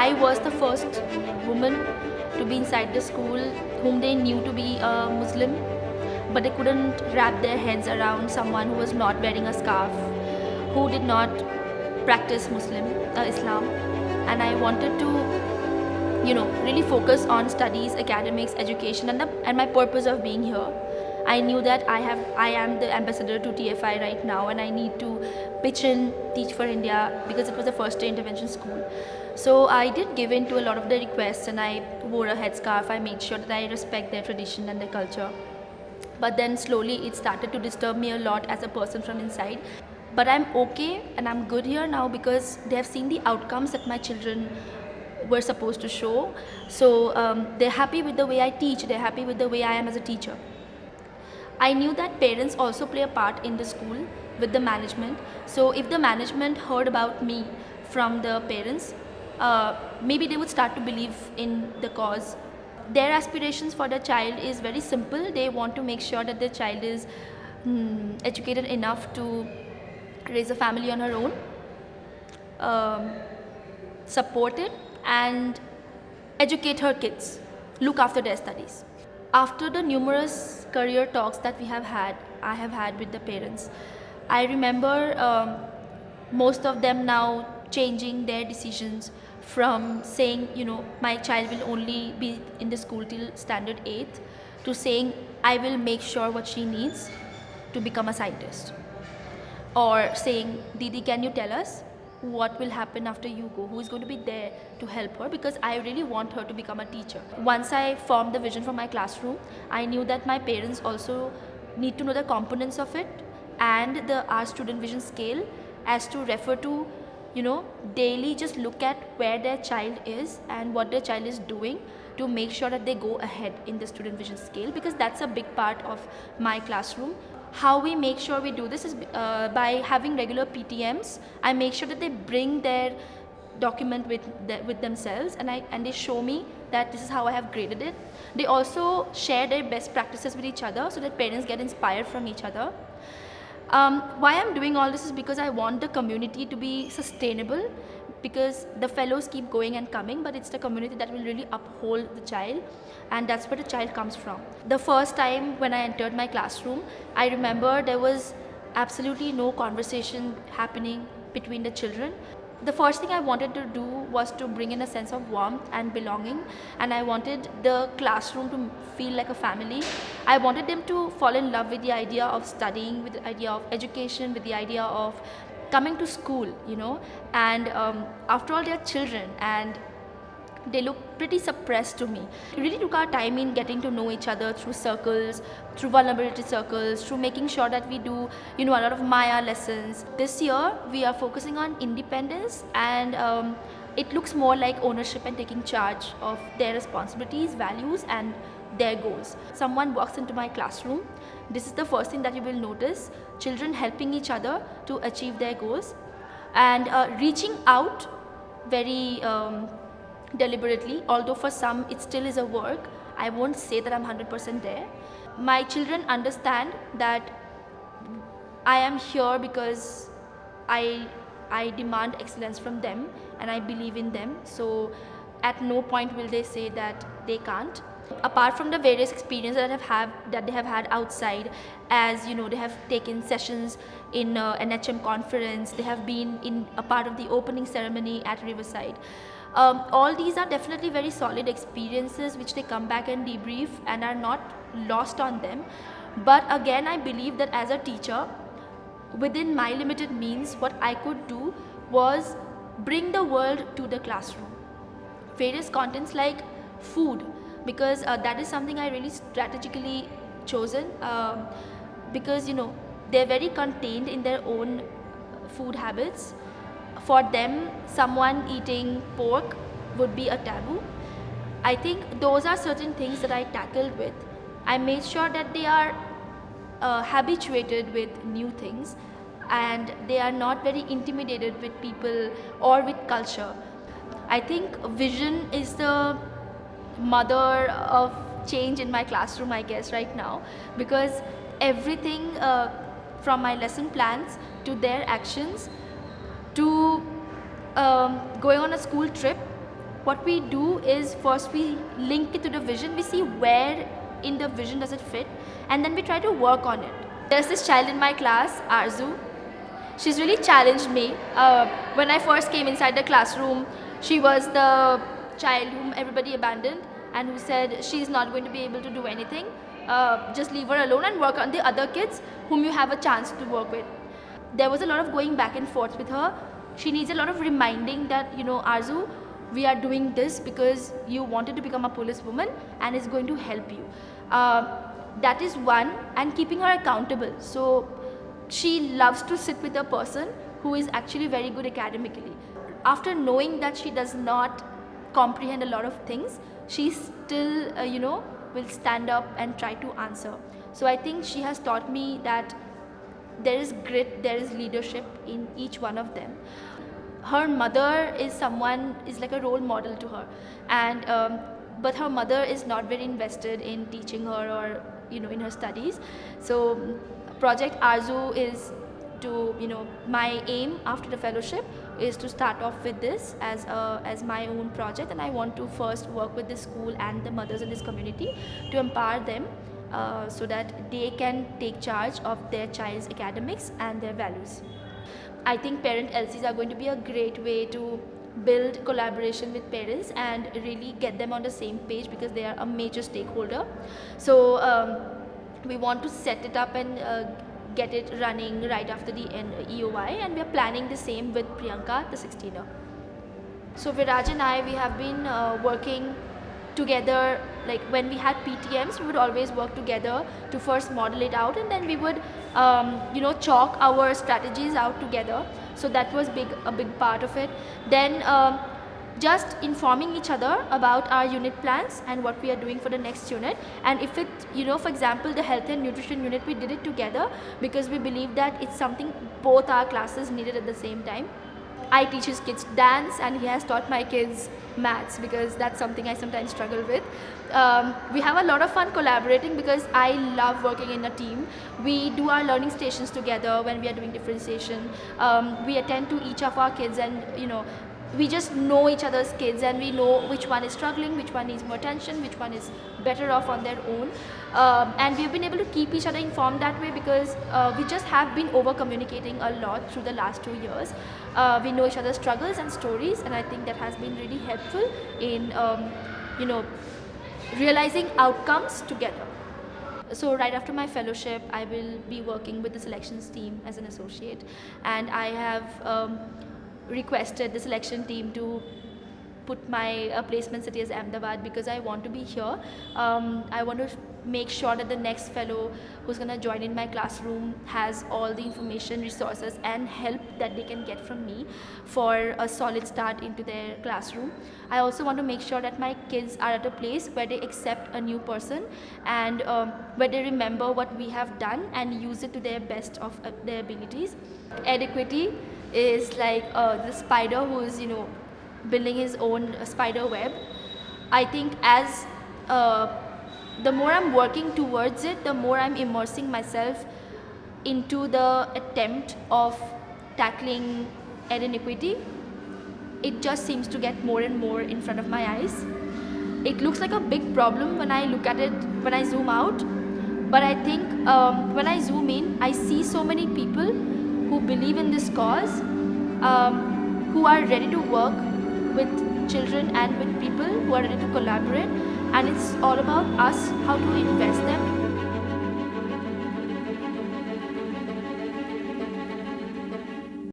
I was the first woman to be inside the school whom they knew to be a Muslim, but they couldn't wrap their heads around someone who was not wearing a scarf, who did not practice Islam. And I wanted to, really focus on studies, academics, education, and my purpose of being here. I knew that I am the ambassador to TFI right now, and I need to pitch in Teach for India because it was the first day intervention school. So I did give in to a lot of their requests, and I wore a headscarf. I made sure that I respect their tradition and their culture. But then slowly it started to disturb me a lot as a person from inside. But I'm okay and I'm good here now because they have seen the outcomes that my children were supposed to show. So they're happy with the way I teach, they're happy with the way I am as a teacher. I knew that parents also play a part in the school with the management. So if the management heard about me from the parents, maybe they would start to believe in the cause. Their aspirations for their child is very simple. They want to make sure that their child is educated enough to raise a family on her own, support it, and educate her kids, look after their studies. After the numerous career talks that I have had with the parents, I remember most of them now changing their decisions from saying, my child will only be in the school till standard 8th, to saying, I will make sure what she needs to become a scientist. Or saying, Didi, can you tell us what will happen after you go? Who is going to be there to help her? Because I really want her to become a teacher. Once I formed the vision for my classroom, I knew that my parents also need to know the components of it and the our student vision scale as to refer to, daily just look at where their child is and what their child is doing to make sure that they go ahead in the student vision scale, because that's a big part of my classroom. How we make sure we do this is by having regular PTMs. I make sure that they bring their document with themselves, and they show me that this is how I have graded it. They also share their best practices with each other so that parents get inspired from each other. Why I'm doing all this is because I want the community to be sustainable, because the fellows keep going and coming, but it's the community that will really uphold the child, and that's where the child comes from. The first time when I entered my classroom, I remember there was absolutely no conversation happening between the children. The first thing I wanted to do was to bring in a sense of warmth and belonging, and I wanted the classroom to feel like a family. I wanted them to fall in love with the idea of studying, with the idea of education, with the idea of coming to school, and after all, they're children and they look pretty suppressed to me. We really took our time in getting to know each other through circles, through vulnerability circles, through making sure that we do, a lot of Maya lessons. This year, we are focusing on independence, and it looks more like ownership and taking charge of their responsibilities, values, and their goals. Someone walks into my classroom, this is the first thing that you will notice: children helping each other to achieve their goals, and reaching out very deliberately, although for some it still is a work. I won't say that I'm 100% there. My children understand that I am here because I demand excellence from them and I believe in them. So at no point will they say that they can't. Apart from the various experiences that they have had outside, as they have taken sessions in an HM conference, they have been in a part of the opening ceremony at Riverside. All these are definitely very solid experiences which they come back and debrief and are not lost on them. But again, I believe that as a teacher, within my limited means, what I could do was bring the world to the classroom. Various contents like food, because that is something I really strategically chosen, because they're very contained in their own food habits. For them, someone eating pork would be a taboo. I think those are certain things that I tackled with. I made sure that they are habituated with new things and they are not very intimidated with people or with culture. I think vision is the mother of change in my classroom, I guess, right now, because everything from my lesson plans to their actions to going on a school trip what we do is first we link it to the vision, we see where in the vision does it fit, and then we try to work on it. There's this child in my class, Arzu. She's really challenged me. When I first came inside the classroom, she was the child whom everybody abandoned and who said she's not going to be able to do anything. Just leave her alone and work on the other kids whom you have a chance to work with. There was a lot of going back and forth with her. She needs a lot of reminding that, Arzu, we are doing this because you wanted to become a policewoman and it's going to help you. That is one, and keeping her accountable. So she loves to sit with a person who is actually very good academically. After knowing that she does not comprehend a lot of things, she still, will stand up and try to answer. So I think she has taught me that there is grit, there is leadership in each one of them. Her mother is like a role model to her, and but her mother is not very invested in teaching her or in her studies. So Project Arzu is to, my aim after the fellowship is to start off with this as my own project, and I want to first work with this school and the mothers in this community to empower them so that they can take charge of their child's academics and their values. I think parent LCs are going to be a great way to build collaboration with parents and really get them on the same page, because they are a major stakeholder. So we want to set it up and get it running right after the EOI, and we are planning the same with Priyanka, the 16er. So Viraj and I, we have been working together. Like when we had PTMs, we would always work together to first model it out, and then we would chalk our strategies out together. So that was a big part of it. Then just informing each other about our unit plans and what we are doing for the next unit. And if it, for example, the health and nutrition unit, we did it together because we believe that it's something both our classes needed at the same time. I teach his kids dance and he has taught my kids maths, because that's something I sometimes struggle with. We have a lot of fun collaborating because I love working in a team. We do our learning stations together when we are doing differentiation. We attend to each of our kids, and we just know each other's kids, and we know which one is struggling, which one needs more attention, which one is better off on their own. And we've been able to keep each other informed that way because we just have been over communicating a lot through the last 2 years. We know each other's struggles and stories, and I think that has been really helpful in realizing outcomes together. So right after my fellowship, I will be working with the selections team as an associate, and I have requested the selection team to put my placement city as Ahmedabad because I want to be here. I want to make sure that the next fellow who's going to join in my classroom has all the information, resources and help that they can get from me for a solid start into their classroom. I also want to make sure that my kids are at a place where they accept a new person and where they remember what we have done and use it to their best of their abilities. Equity is like the spider who is building his own spider web. I think as the more I'm working towards it, the more I'm immersing myself into the attempt of tackling inequity. It just seems to get more and more in front of my eyes. It looks like a big problem when I look at it, when I zoom out, but I think when I zoom in, I see so many people who believe in this cause, who are ready to work with children and with people, who are ready to collaborate, and it's all about us how to invest them